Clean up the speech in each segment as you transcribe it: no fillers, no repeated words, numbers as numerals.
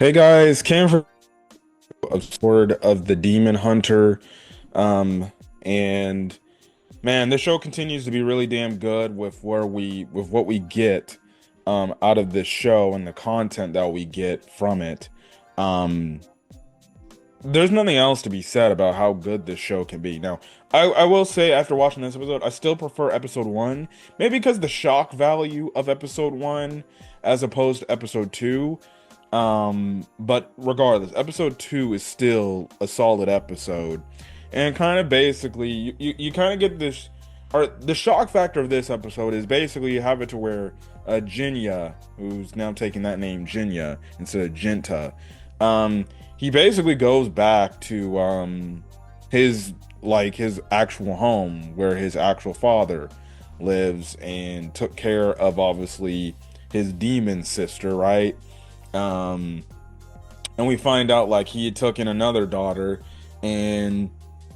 Hey guys, came from a sword of the Demon Hunter. Um, and man, this show continues to be really damn good with what we get out of this show and the content that we get from it. Um, there's nothing else to be said about how good this show can be. Now, I will say after watching this episode, I still prefer episode one, maybe because the shock value of episode one as opposed to episode two. But regardless, episode two is still a solid episode. And kind of basically, you kind of get this, or the shock factor of this episode is basically you have it to where Jinya, who's now taking that name Jinya instead of Jinta, he basically goes back to his actual home where his actual father lives and took care of obviously his demon sister, right? Um, and we find out like he had taken another daughter, and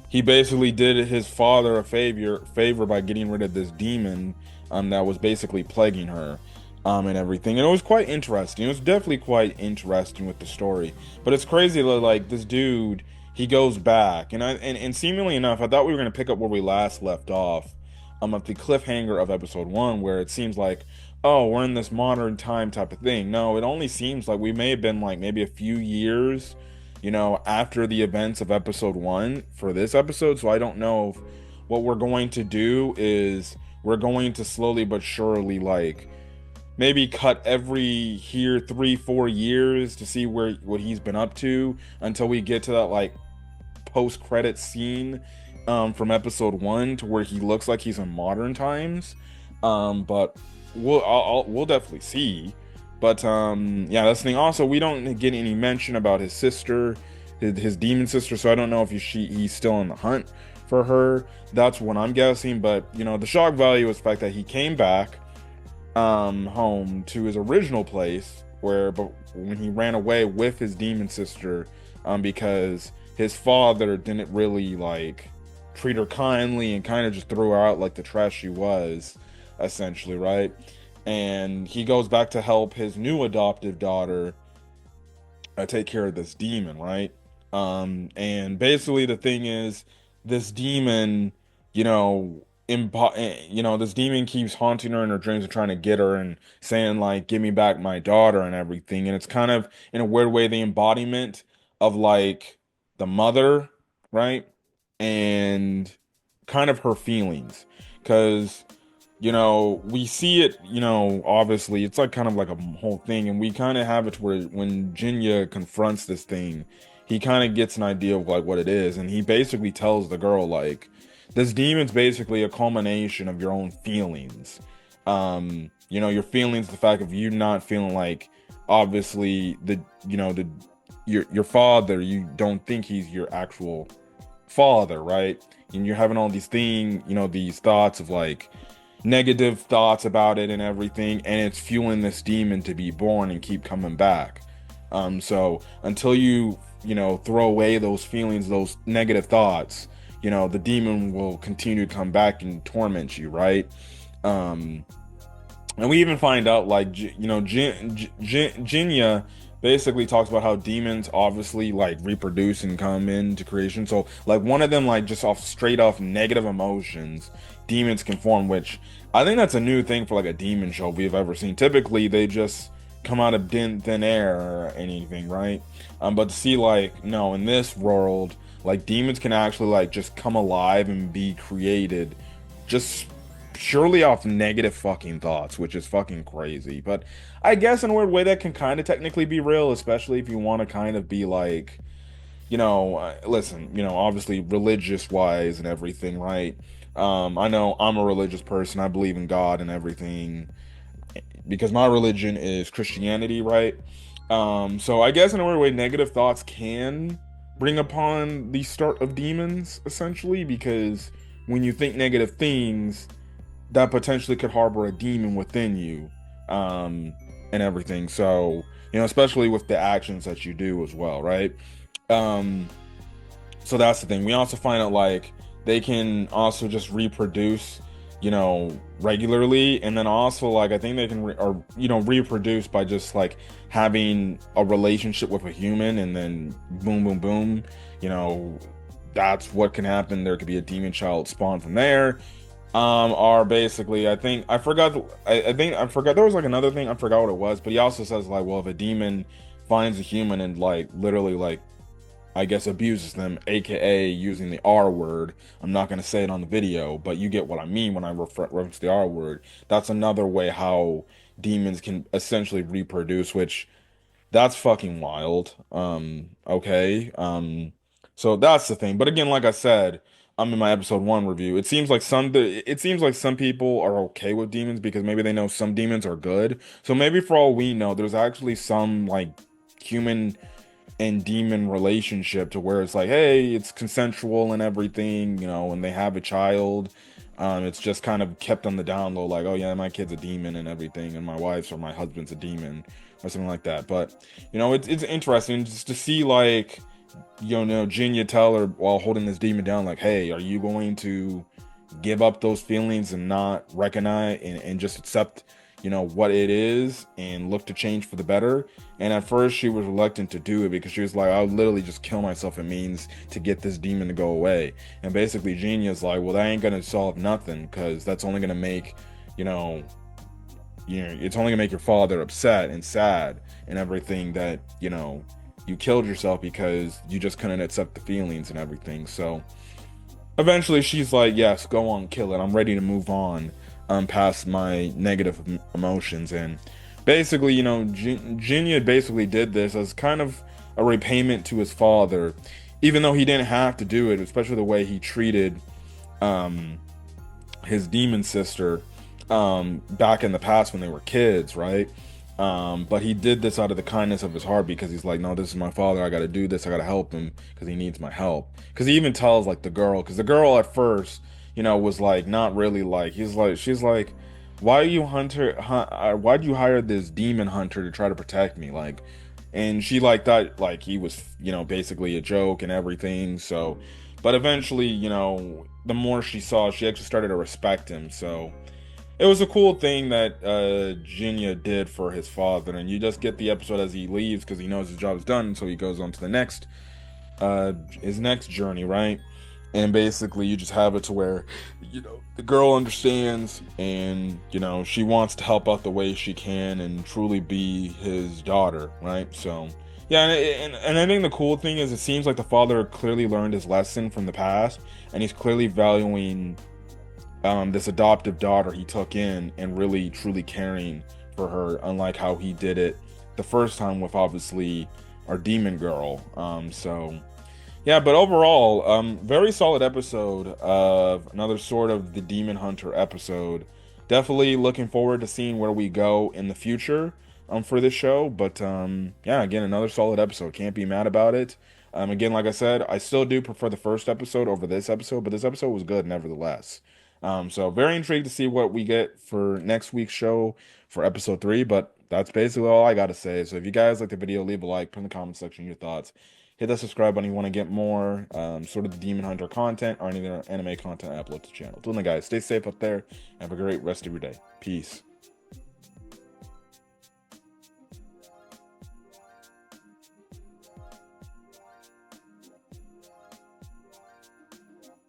he basically did his father a favor by getting rid of this demon that was basically plaguing her and everything. And it was quite interesting. It was definitely quite interesting with the story. But it's crazy that like this dude, he goes back, and seemingly enough, I thought we were gonna pick up where we last left off at the cliffhanger of episode one, where it seems like, oh, we're in this modern time type of thing. No, it only seems like we may have been like maybe a few years, after the events of episode one for this episode. So I don't know if what we're going to do is we're going to slowly but surely like maybe cut every here 3 4 years to see what he's been up to until we get to that like post-credit scene from episode one to where he looks like he's in modern times. But we'll definitely see. But yeah, that's the thing. Also, we don't get any mention about his sister, his demon sister. So I don't know if he's still on the hunt for her. That's what I'm guessing. But the shock value is the fact that he came back home to his original place but when he ran away with his demon sister, because his father didn't really like treat her kindly and kind of just threw her out like the trash she was, essentially, right? And he goes back to help his new adoptive daughter take care of this demon, right? And basically the thing is, this demon, this demon keeps haunting her in her dreams and trying to get her and saying like, "Give me back my daughter" and everything. And it's kind of in a weird way the embodiment of like the mother, right? And kind of her feelings, because we see it, obviously it's like kind of like a whole thing, and we kind of have it to where when Jinya confronts this thing, he kind of gets an idea of like what it is, and he basically tells the girl like this demon's basically a culmination of your own feelings. Your feelings, the fact of you not feeling like obviously your father, you don't think he's your actual father, right? And you're having all these these thoughts of like negative thoughts about it and everything, and it's fueling this demon to be born and keep coming back. So until you throw away those feelings, those negative thoughts, the demon will continue to come back and torment you, right? um and we even find out like Jinya basically talks about how demons obviously like reproduce and come into creation. So like one of them, like just off straight off negative emotions, demons can form, which I think that's a new thing for like a demon show we've ever seen. Typically they just come out of thin air or anything, right? But to see like, no, in this world, like demons can actually like just come alive and be created just purely off negative fucking thoughts, which is fucking crazy. But I guess in a weird way that can kind of technically be real, especially if you want to kind of be like, listen, obviously religious wise and everything, right? I know I'm a religious person. I believe in God and everything because my religion is Christianity, right? So I guess in a weird way, negative thoughts can bring upon the start of demons, essentially, because when you think negative things, that potentially could harbor a demon within you, and everything. So, especially with the actions that you do as well, right? Um, so that's the thing. We also find out like they can also just reproduce regularly. And then also, like, I think they can reproduce by just like having a relationship with a human, and then boom, boom, boom, you know, that's what can happen. There could be a demon child spawn from there. Are basically, I think I forgot, there was like another thing, I forgot what it was, but he also says like, well, if a demon finds a human and like literally like, I guess, abuses them, aka using the R word. I'm not gonna say it on the video, but you get what I mean when I reference the R word. That's another way how demons can essentially reproduce, which that's fucking wild. Okay. So that's the thing. But again, like I said, I'm in my episode 1 review. It seems like some people are okay with demons because maybe they know some demons are good. So maybe for all we know, there's actually some like human and demon relationship to where it's like, hey, it's consensual and everything, and they have a child. It's just kind of kept on the down low, like, oh yeah, my kid's a demon and everything, and my wife's or my husband's a demon or something like that. But it's interesting just to see, like, Jinya tell her while holding this demon down, like, hey, are you going to give up those feelings and not recognize and just accept, what it is and look to change for the better? And at first she was reluctant to do it because she was like, I'll literally just kill myself. It means to get this demon to go away. And basically Genia's like, well, that ain't gonna solve nothing, because that's only gonna make, you know, it's only gonna make your father upset and sad and everything, that, you killed yourself because you just couldn't accept the feelings and everything. So eventually she's like, yes, go on, kill it. I'm ready to move on, past my negative emotions. And basically, Jinya basically did this as kind of a repayment to his father, even though he didn't have to do it, especially the way he treated um, his demon sister back in the past when they were kids, right? But he did this out of the kindness of his heart because he's like, no, this is my father. I got to do this. I got to help him because he needs my help. Because he even tells like the girl, because the girl at first, was like not really like, she's like, why are you why'd you hire this demon hunter to try to protect me? Like, and she like thought like he was, basically a joke and everything. So, but eventually, the more she saw, she actually started to respect him. So it was a cool thing that Jinya did for his father, and you just get the episode as he leaves because he knows his job is done, so he goes on to his next journey, right? And basically, you just have it to where, the girl understands, and she wants to help out the way she can and truly be his daughter, right? So yeah, and I think the cool thing is it seems like the father clearly learned his lesson from the past, and he's clearly valuing this adoptive daughter he took in and really truly caring for her, unlike how he did it the first time with obviously our demon girl. So yeah, but overall, very solid episode of another sort of the Demon Hunter episode. Definitely looking forward to seeing where we go in the future for this show. But yeah, again, another solid episode. Can't be mad about it. Again, like I said, I still do prefer the first episode over this episode, but this episode was good nevertheless. So very intrigued to see what we get for next week's show for episode 3. But that's basically all I got to say. So if you guys like the video, leave a like, put in the comment section your thoughts. Hit that subscribe button if you want to get more sort of the Demon Hunter content or any other anime content I upload to the channel. Till then, guys, stay safe up there. Have a great rest of your day. Peace.